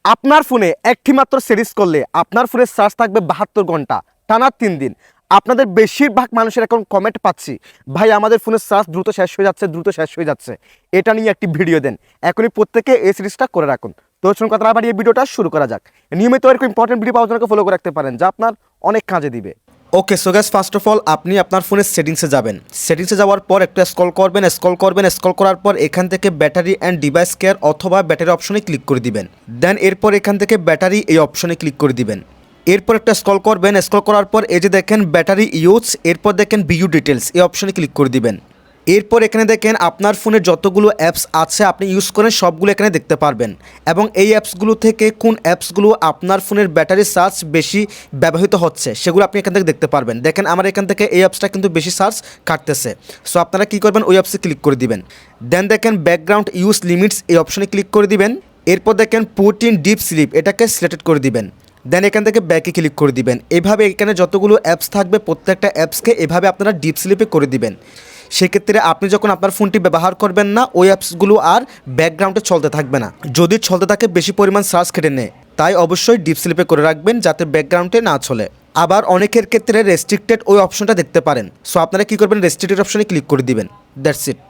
আপনার ফোনে একটি মাত্র সেটিংস করলে আপনার ফোনের চার্জ থাকবে 72 ঘন্টা টানা 3 দিন। আপনাদের বেশিরভাগ মানুষের এখন কমেন্ট পাচ্ছি, ভাই আমাদের ফোনের চার্জ দ্রুত শেষ হয়ে যাচ্ছে। এটা নিয়ে একটি ভিডিও দেন। এখনই প্রত্যেকে এই সিরিজটা করে রাখুন। তো চলুন কথা না বাড়িয়ে ভিডিওটা শুরু করা যাক। নিয়মিত এরকম ইম্পর্টেন্ট ভিডিও পাওয়ার জন্য ফলো করে রাখতে পারেন, যা আপনার অনেক কাজে দিবে। Okay so guys, first of all আপনি আপনার ফোনের সেটিংসে যাবেন। সেটিংসে যাওয়ার পর একটু স্ক্রল করার পর এখান থেকে ব্যাটারি অ্যান্ড ডিভাইস কেয়ার অথবা ব্যাটারি অপশনে ক্লিক করে দিবেন। দেন এরপর এখান থেকে ব্যাটারি এই অপশনে ক্লিক করে দিবেন। এরপর একটা স্ক্রল করার পর এই যে দেখেন ব্যাটারি ইউজ, এরপর দেখেন বিউ ডিটেলস এই অপশনে ক্লিক করে দিবেন। এরপর এখানে দেখেন আপনার ফোনের যতগুলো অ্যাপস আছে আপনি ইউজ করেন সবগুলো এখানে দেখতে পারবেন, এবং এই অ্যাপসগুলো থেকে কোন অ্যাপসগুলো আপনার ফোনের ব্যাটারি চার্জ বেশি ব্যবহৃত হচ্ছে সেগুলো আপনি এখান থেকে দেখতে পারবেন। দেখেন আমার এখান থেকে এই অ্যাপসটা কিন্তু বেশি চার্জ কাটতেছে। সো আপনারা কী করবেন, ওই অ্যাপসে ক্লিক করে দিবেন। দেন দেখেন ব্যাকগ্রাউন্ড ইউজ লিমিটস এই অপশনে ক্লিক করে দিবেন। এরপর দেখেন পুট ইন ডিপ স্লিপ এটাকে সিলেক্টেড করে দিবেন। দেন এখান থেকে ব্যাকে ক্লিক করে দিবেন। এভাবে এখানে যতগুলো অ্যাপস থাকবে প্রত্যেকটা অ্যাপসকে এভাবে আপনারা ডিপ স্লিপে করে দিবেন। সেক্ষেত্রে আপনি যখন আপনার ফোনটি ব্যবহার করবেন না, ওই অ্যাপসগুলো আর ব্যাকগ্রাউন্ডে চলতে থাকবে না। যদি চলতে থাকে বেশি পরিমাণ চার্জ কেটে নেয়, তাই অবশ্যই ডিপ স্লিপে করে রাখবেন যাতে ব্যাকগ্রাউন্ডে না চলে। আবার অনেকের ক্ষেত্রে রেস্ট্রিক্টেড ওই অপশনটা দেখতে পারেন। সো আপনারা কী করবেন, রেস্ট্রিক্টেড অপশনে ক্লিক করে দিবেন। That's it.